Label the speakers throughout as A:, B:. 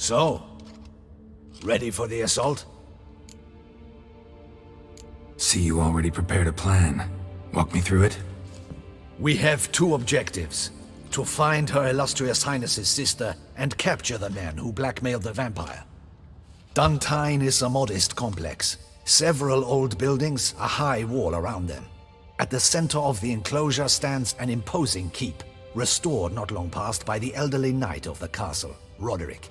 A: So, ready for the assault?
B: See, you already prepared a plan. Walk me through it?
A: We have two objectives. To find Her Illustrious Highness's sister and capture the man who blackmailed the vampire. Duntine is a modest complex. Several old buildings, a high wall around them. At the center of the enclosure stands an imposing keep, restored not long past by the elderly knight of the castle, Roderick.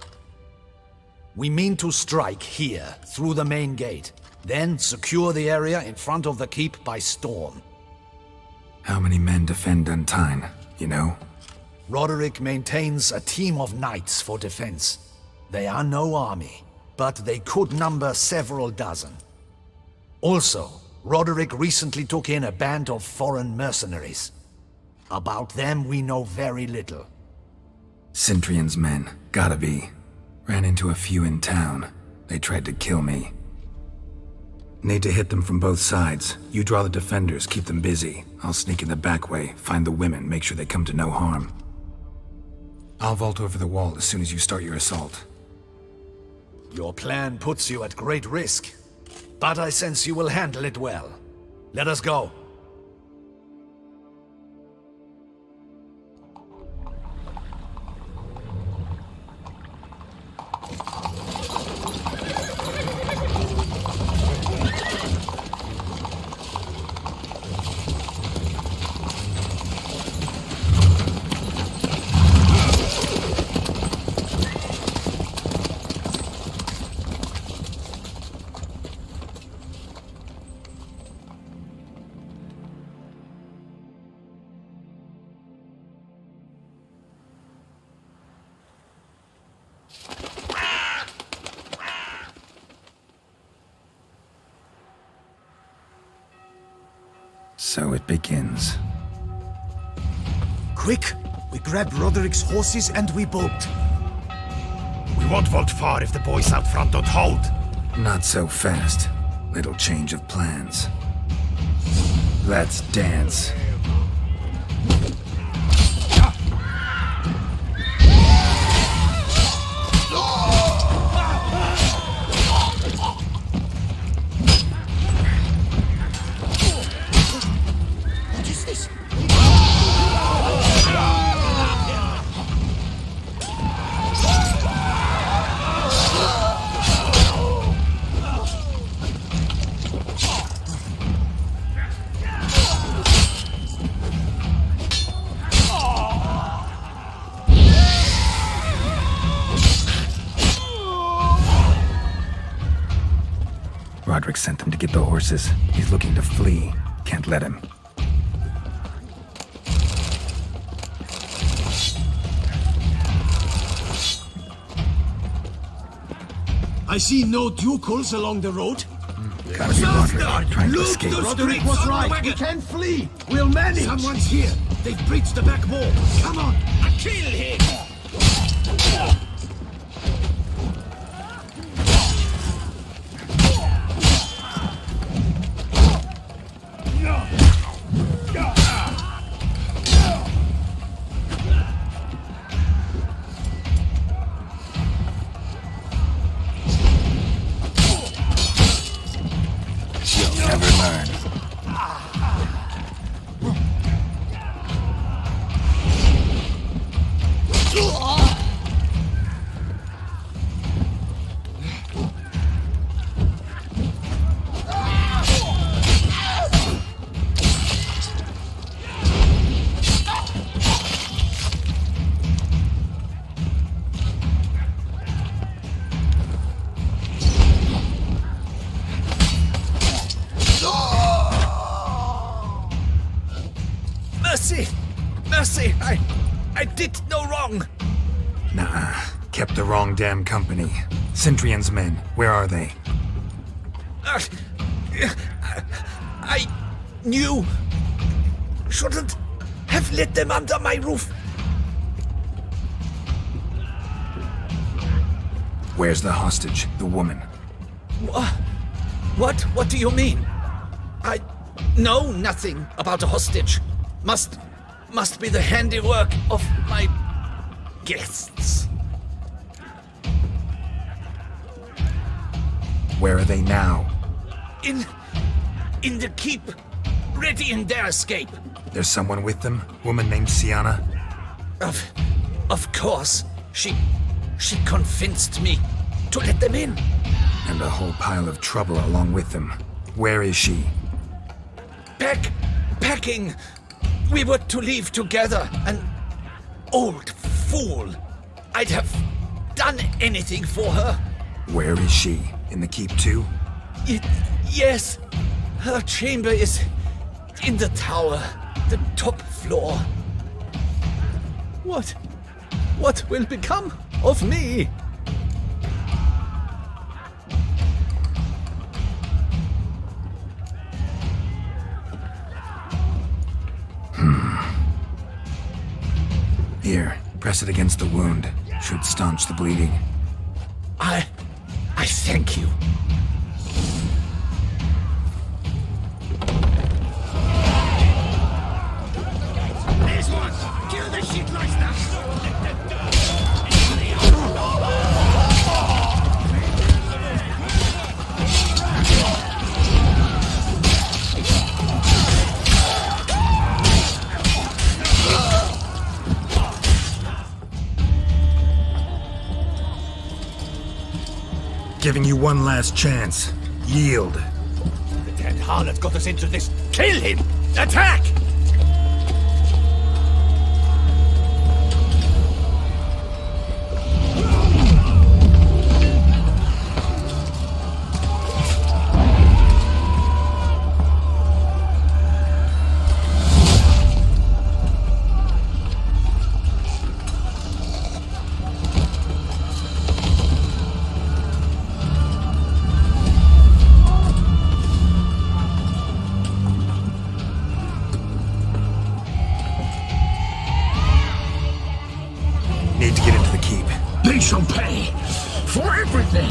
A: We mean to strike here, through the main gate, then secure the area in front of the keep by storm.
B: How many men defend Duntine, you know?
A: Roderick maintains a team of knights for defense. They are no army, but they could number several dozen. Also, Roderick recently took in a band of foreign mercenaries. About them we know very little.
B: Cintrian's men, gotta be. Ran into a few in town. They tried to kill me. Need to hit them from both sides. You draw the defenders, keep them busy. I'll sneak in the back way, find the women, make sure they come to no harm. I'll vault over the wall as soon as you start your assault.
A: Your plan puts you at great risk, but I sense you will handle it well. Let us go.
B: So it begins.
C: Quick! We grab Roderick's horses and we bolt.
D: We won't vault far if the boys out front don't hold.
B: Not so fast. Little change of plans. Let's dance.
C: What is this?
B: Roderick sent them to get the horses. He's looking to flee. Can't let him.
C: I see no ducals along the road.
B: Gotta be Roderick, trying to
C: Look,
B: escape.
C: the Roderick was right. We can't flee. We'll manage. Someone's here. They've breached the back wall. Come on. Kill him.
B: Never learn.
A: Mercy! Mercy! I did no wrong!
B: Nah, kept the wrong damn company. Cintrian's men, where are they?
A: I knew... shouldn't have let them under my roof.
B: Where's the hostage, the woman?
A: What do you mean? I know nothing about a hostage. Must be the handiwork of my guests.
B: Where are they now?
A: In the keep, ready in their escape.
B: There's someone with them? Woman named Sienna?
A: Of course. She convinced me to let them in.
B: And a whole pile of trouble along with them. Where is she?
A: Packing. We were to leave together. An old fool. I'd have done anything for her.
B: Where is she? In the keep too?
A: Yes. Her chamber is in the tower. The top floor. What will become of me?
B: Here, press it against the wound. Should staunch the bleeding.
A: I thank you.
C: There's one! Kill the shitmeister!
B: Giving you one last chance. Yield.
A: The dead harlot got us into this. Kill him! Attack!
B: Need to get into the keep.
C: They shall pay for everything!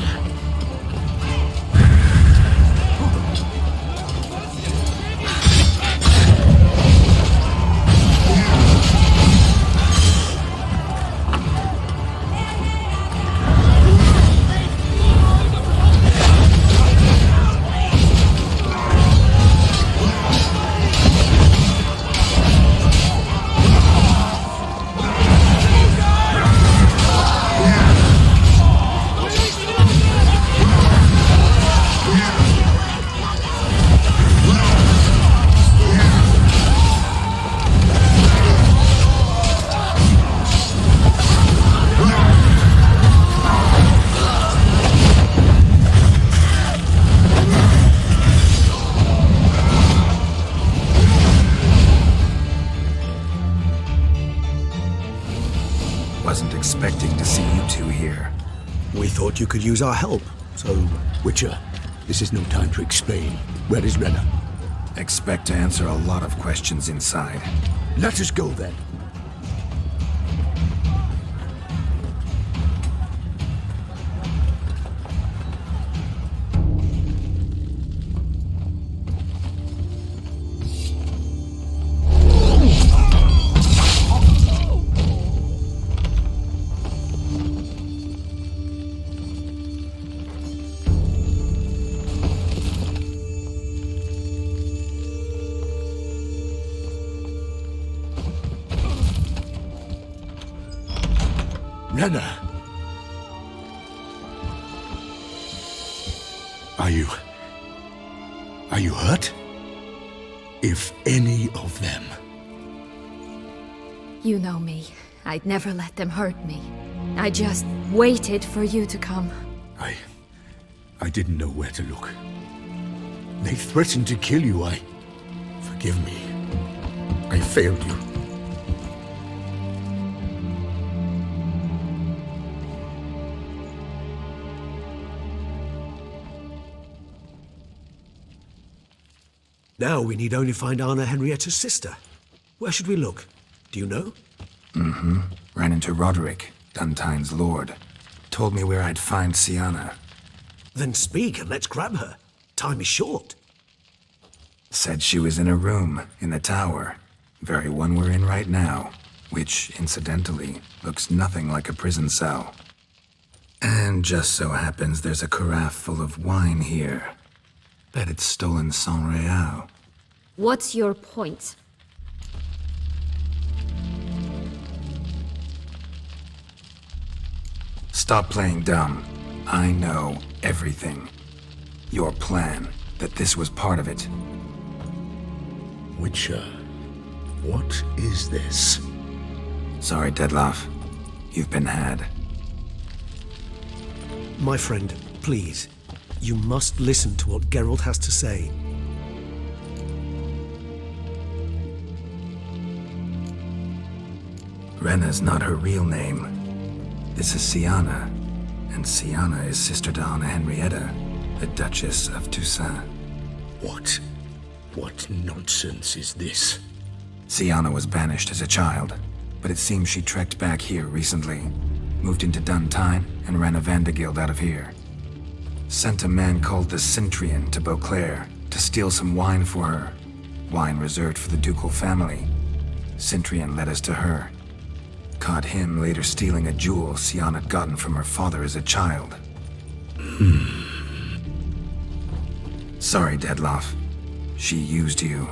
B: Wasn't expecting to see you two here.
C: We thought you could use our help. So, Witcher, this is no time to explain. Where is Renna?
B: Expect to answer a lot of questions inside.
C: Let us go then. Renna! Are you hurt? If any of them.
E: You know me. I'd never let them hurt me. I just waited for you to come.
C: I didn't know where to look. They threatened to kill you. Forgive me. I failed you.
F: Now we need only find Anna Henrietta's sister. Where should we look? Do you know?
B: Ran into Roderick, Duntine's lord. Told me where I'd find Sienna.
F: Then speak and let's grab her. Time is short.
B: Said she was in a room in the tower. Very one we're in right now. Which, incidentally, looks nothing like a prison cell. And just so happens there's a carafe full of wine here. Bet it's stolen San Real.
E: What's your point?
B: Stop playing dumb. I know everything. Your plan, that this was part of it.
C: Witcher, what is this?
B: Sorry, Dettlaff. You've been had.
F: My friend, please. You must listen to what Geralt has to say.
B: Renna's not her real name. This is Siana. And Siana is sister to Anna Henrietta, the Duchess of Toussaint.
C: What nonsense is this?
B: Siana was banished as a child, but it seems she trekked back here recently. Moved into Duntine and ran a Vandergild out of here. Sent a man called the Centrian to Beauclair to steal some wine for her. Wine reserved for the ducal family. Centrian led us to her. Caught him later stealing a jewel Siana had gotten from her father as a child. Sorry, Dettlaff. She used you.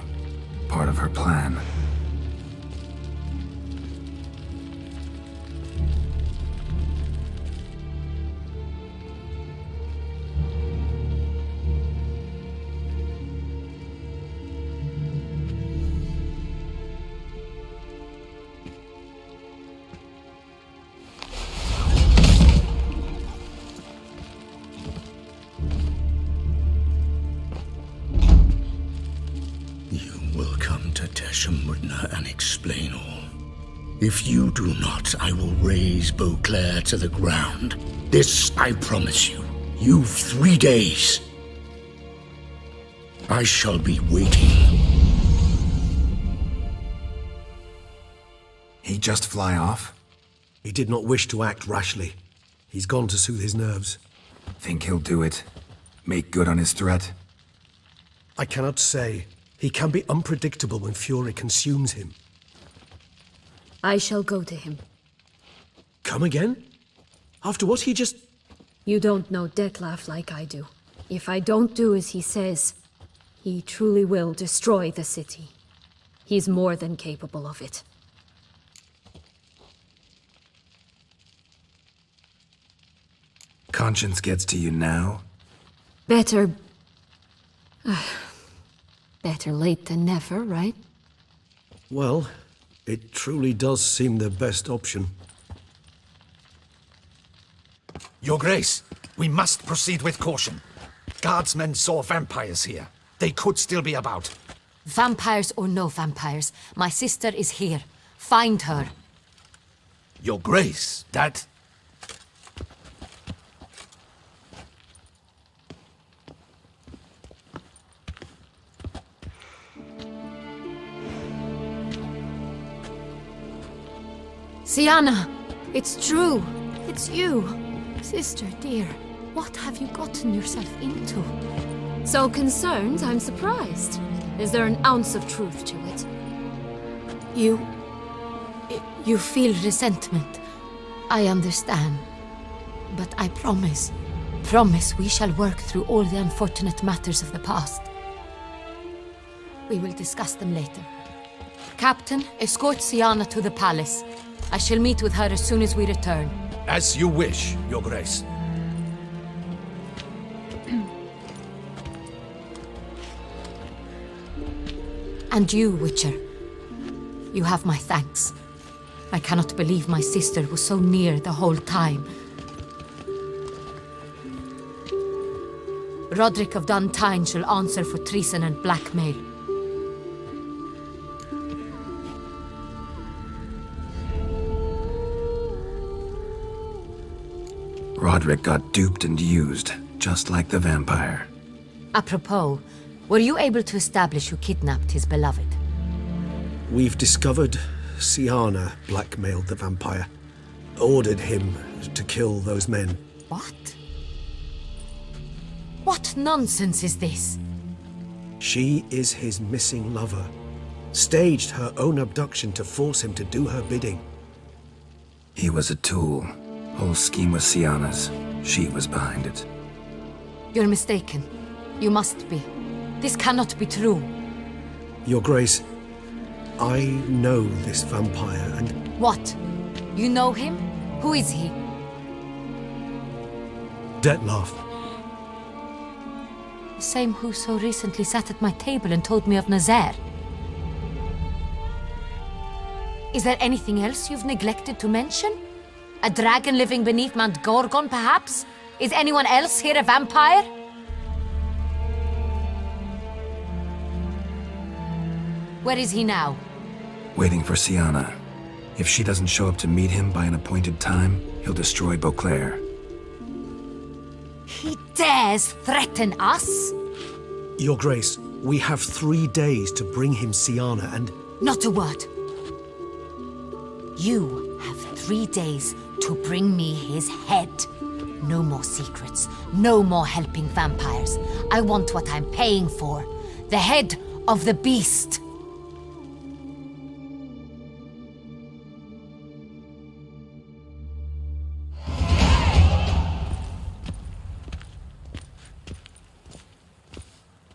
B: Part of her plan.
C: And explain all. If you do not, I will raze Beauclair to the ground. This I promise you. You've 3 days. I shall be waiting.
B: He just fly off?
F: He did not wish to act rashly. He's gone to soothe his nerves.
B: Think he'll do it? Make good on his threat?
F: I cannot say. He can be unpredictable when fury consumes him.
E: I shall go to him.
F: Come again? After what he just...
E: You don't know Dettlaff like I do. If I don't do as he says, he truly will destroy the city. He's more than capable of it.
B: Conscience gets to you now?
E: Better... better late than never, right?
F: Well, it truly does seem the best option.
A: Your Grace, we must proceed with caution. Guardsmen saw vampires here. They could still be about.
G: Vampires or no vampires, my sister is here. Find her.
A: Your Grace, that...
E: Siana! It's true! It's you! Sister, dear, what have you gotten yourself into? So concerned, I'm surprised. Is there an ounce of truth to it?
G: You feel resentment. I understand. But I promise we shall work through all the unfortunate matters of the past. We will discuss them later. Captain, escort Siana to the palace. I shall meet with her as soon as we return.
A: As you wish, Your Grace.
G: And you, Witcher. You have my thanks. I cannot believe my sister was so near the whole time. Roderick of Duntine shall answer for treason and blackmail.
B: Roderick got duped and used, just like the vampire.
G: Apropos, were you able to establish who kidnapped his beloved?
F: We've discovered Siana blackmailed the vampire. Ordered him to kill those men.
G: What? What nonsense is this?
F: She is his missing lover. Staged her own abduction to force him to do her bidding.
B: He was a tool. Whole scheme was Sienna's. She was behind it.
G: You're mistaken. You must be. This cannot be true.
F: Your Grace, I know this vampire and
G: What? You know him? Who is he?
F: Dettlaff.
G: The same who so recently sat at my table and told me of Nazaire. Is there anything else you've neglected to mention? A dragon living beneath Mount Gorgon, perhaps? Is anyone else here a vampire? Where is he now?
B: Waiting for Sienna. If she doesn't show up to meet him by an appointed time, he'll destroy Beauclair.
G: He dares threaten us?
F: Your Grace, we have 3 days to bring him Sienna and...
G: Not a word. You have 3 days to bring me his head. No more secrets. No more helping vampires. I want what I'm paying for. The head of the beast.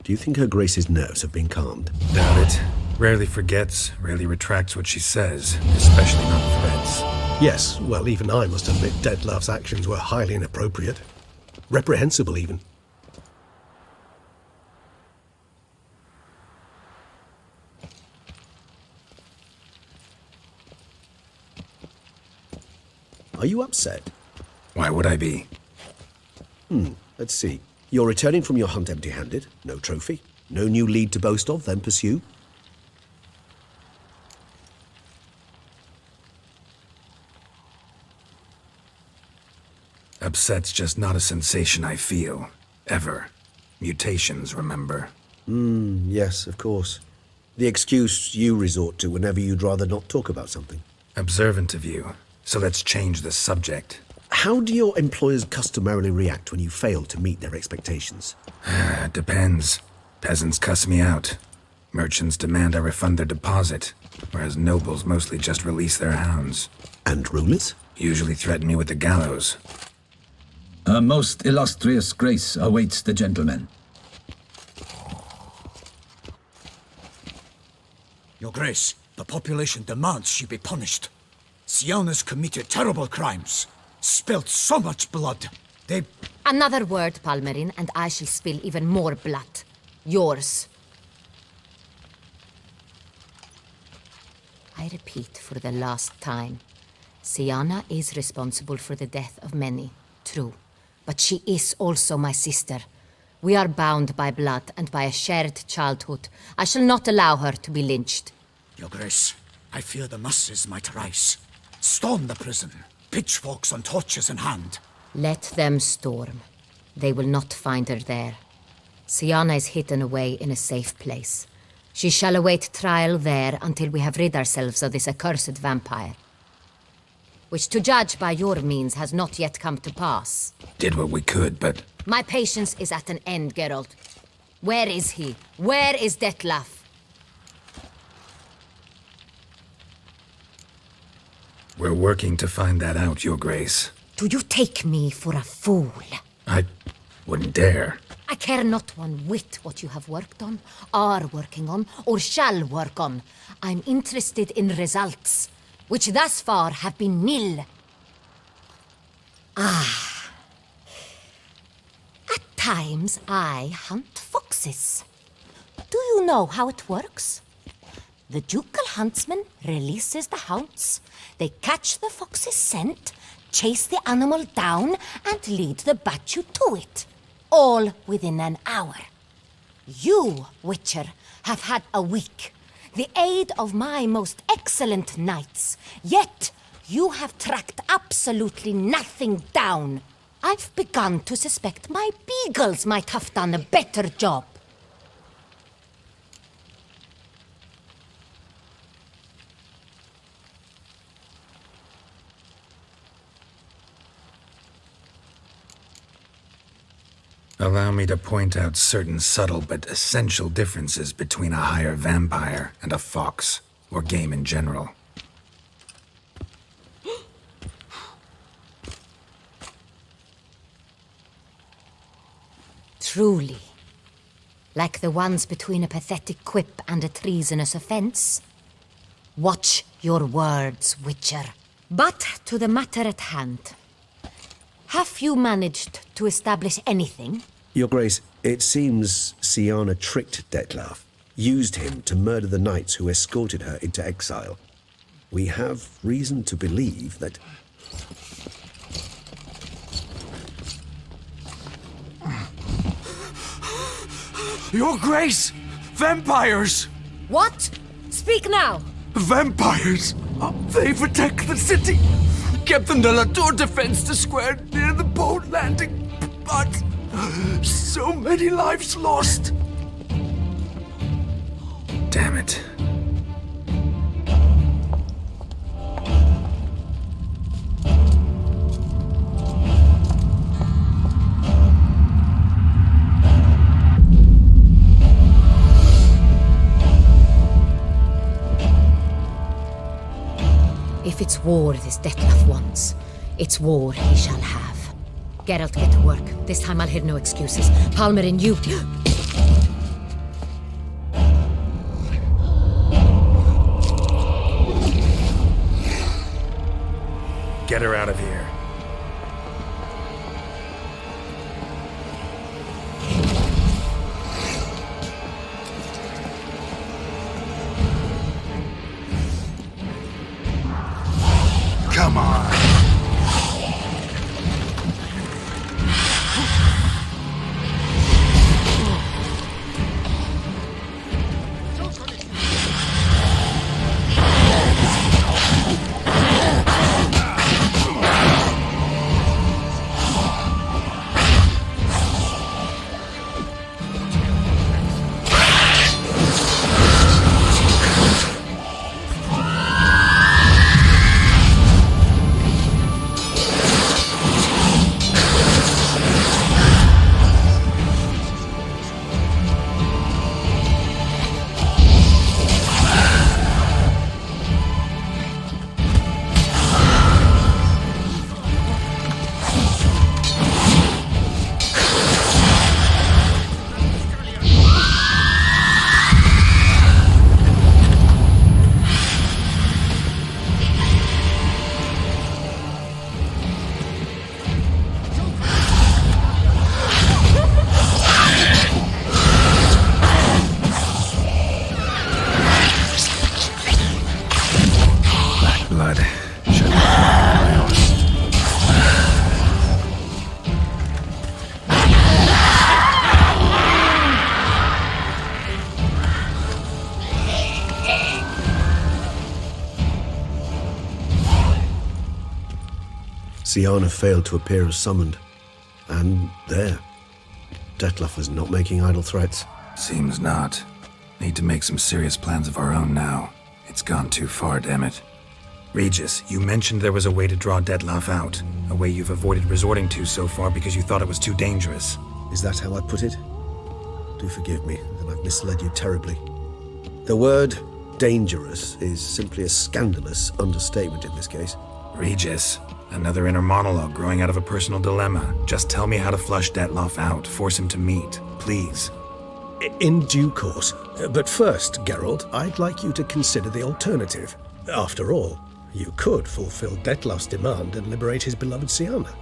F: Do you think Her Grace's nerves have been calmed?
B: Doubt it. Rarely forgets, rarely retracts what she says, especially not threats.
F: Yes, well, even I must admit Dettlaff's actions were highly inappropriate. Reprehensible, even. Are you upset?
B: Why would I be?
F: Let's see. You're returning from your hunt empty-handed. No trophy. No new lead to boast of, then pursue.
B: Upset's just not a sensation I feel. Ever. Mutations, remember?
F: Yes, of course. The excuse you resort to whenever you'd rather not talk about something.
B: Observant of you. So let's change the subject.
F: How do your employers customarily react when you fail to meet their expectations?
B: Depends. Peasants cuss me out. Merchants demand I refund their deposit, whereas nobles mostly just release their hounds.
F: And rulers?
B: Usually threaten me with the gallows.
H: Her most illustrious grace awaits the gentleman.
I: Your Grace, the population demands she be punished. Sienna's committed terrible crimes. Spilt so much blood. They...
G: Another word, Palmerin, and I shall spill even more blood. Yours. I repeat for the last time. Sienna is responsible for the death of many, true. But she is also my sister. We are bound by blood and by a shared childhood. I shall not allow her to be lynched.
I: Your Grace, I fear the masses might rise. Storm the prison, pitchforks and torches in hand.
G: Let them storm. They will not find her there. Sienna is hidden away in a safe place. She shall await trial there until we have rid ourselves of this accursed vampire. Which, to judge by your means, has not yet come to pass.
B: Did what we could, but...
G: My patience is at an end, Geralt. Where is he? Where is Dettlaff?
B: We're working to find that out, Your Grace.
G: Do you take me for a fool?
B: I wouldn't dare.
G: I care not one whit what you have worked on, are working on, or shall work on. I'm interested in results, which thus far have been nil. At times I hunt foxes. Do you know how it works? The ducal huntsman releases the hounds. They catch the fox's scent, chase the animal down, and lead the Bachu to it. All within an hour. You, Witcher, have had a week. The aid of my most excellent knights. Yet, you have tracked absolutely nothing down. I've begun to suspect my beagles might have done a better job.
B: Allow me to point out certain subtle but essential differences between a higher vampire and a fox, or game in general.
G: Truly. Like the ones between a pathetic quip and a treasonous offense? Watch your words, Witcher. But to the matter at hand. Have you managed to establish anything?
F: Your Grace, it seems Syanna tricked Dettlaff, used him to murder the knights who escorted her into exile. We have reason to believe that...
B: Your Grace! Vampires!
G: What? Speak now!
B: Vampires! They protect the city! Captain de la Tour defends the square near the boat landing, but so many lives lost! Damn it.
G: If it's war this Dettlaff wants, it's war he shall have. Geralt, get to work. This time I'll hear no excuses. Palmer and you...
B: Get her out of here. Come on. Blood. Should
F: Syanna failed to appear as summoned. And there. Dettlaff was not making idle threats.
B: Seems not. Need to make some serious plans of our own now. It's gone too far, damn it. Regis, you mentioned there was a way to draw Dettlaff out. A way you've avoided resorting to so far because you thought it was too dangerous.
F: Is that how I put it? Do forgive me that I've misled you terribly. The word dangerous is simply a scandalous understatement in this case.
B: Regis, another inner monologue growing out of a personal dilemma. Just tell me how to flush Dettlaff out, force him to meet, please.
F: In due course. But first, Geralt, I'd like you to consider the alternative. After all, you could fulfill Dettlaff's demand and liberate his beloved Syanna.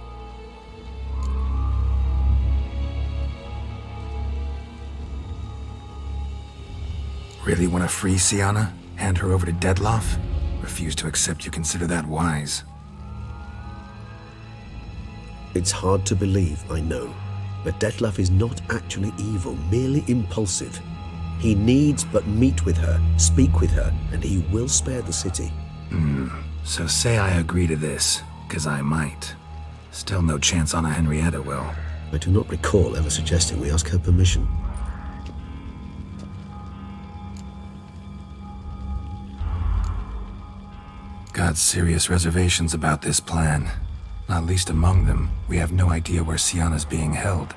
B: Really want to free Syanna? Hand her over to Dettlaff? Refuse to accept you consider that wise.
F: It's hard to believe, I know, but Dettlaff is not actually evil, merely impulsive. He needs but meet with her, speak with her, and he will spare the city.
B: So say I agree to this, 'cause I might. Still no chance Anna Henrietta will.
F: I do not recall ever suggesting we ask her permission.
B: Got serious reservations about this plan. Not least among them, we have no idea where Syanna's being held.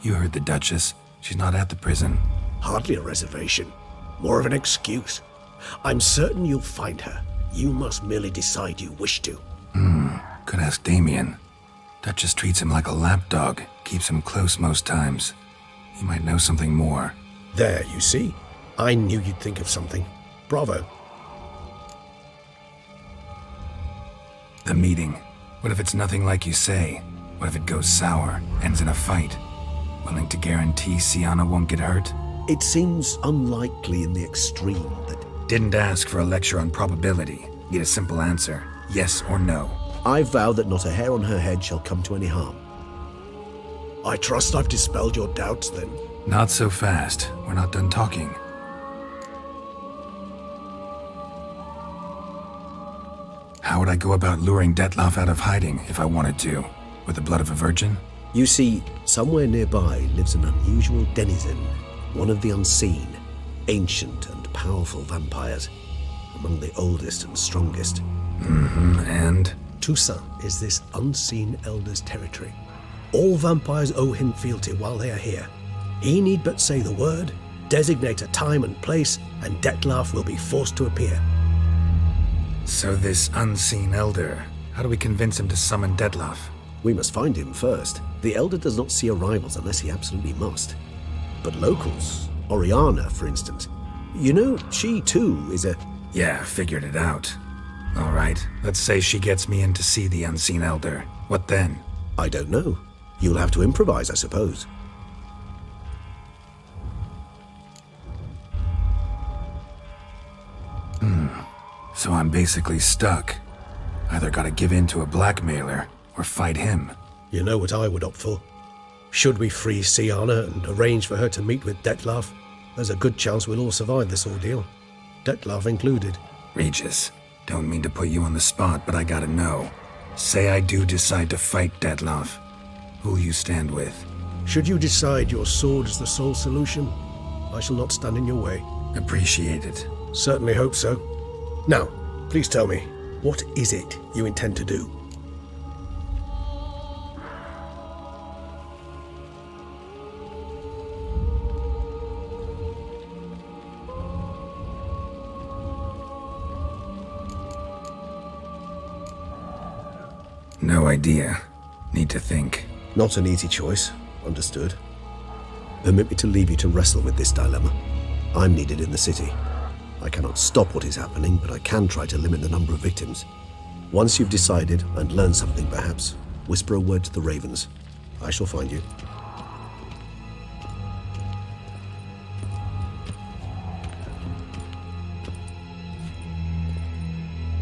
B: You heard the Duchess. She's not at the prison.
F: Hardly a reservation. More of an excuse. I'm certain you'll find her. You must merely decide you wish to.
B: Could ask Damien. Duchess treats him like a lapdog, keeps him close most times. You might know something more.
F: There, you see? I knew you'd think of something. Bravo.
B: The meeting. What if it's nothing like you say? What if it goes sour, ends in a fight? Willing to guarantee Siana won't get hurt?
F: It seems unlikely in the extreme that...
B: Didn't ask for a lecture on probability. Need a simple answer. Yes or no.
F: I vow that not a hair on her head shall come to any harm. I trust I've dispelled your doubts, then.
B: Not so fast. We're not done talking. How would I go about luring Dettlaff out of hiding if I wanted to? With the blood of a virgin?
F: You see, somewhere nearby lives an unusual denizen, one of the unseen, ancient and powerful vampires, among the oldest and strongest.
B: And?
F: Toussaint is this unseen elder's territory. All vampires owe him fealty while they are here. He need but say the word, designate a time and place, and Dettlaff will be forced to appear.
B: So this unseen elder, how do we convince him to summon Dettlaff?
F: We must find him first. The elder does not see arrivals unless he absolutely must. But locals, Oriana, for instance, you know, she too is a...
B: Yeah, figured it out. All right, let's say she gets me in to see the unseen elder. What then?
F: I don't know. You'll have to improvise, I suppose.
B: So I'm basically stuck. Either gotta give in to a blackmailer, or fight him.
F: You know what I would opt for. Should we free Siana and arrange for her to meet with Dettlaff, there's a good chance we'll all survive this ordeal. Dettlaff included.
B: Regis, don't mean to put you on the spot, but I gotta know. Say I do decide to fight Dettlaff. Who'll you stand with?
F: Should you decide your sword is the sole solution, I shall not stand in your way.
B: Appreciate it.
F: Certainly hope so. Now, please tell me, what is it you intend to do?
B: No idea. Need to think.
F: Not an easy choice. Understood. Permit me to leave you to wrestle with this dilemma. I'm needed in the city. I cannot stop what is happening, but I can try to limit the number of victims. Once you've decided and learned something, perhaps, whisper a word to the ravens. I shall find you.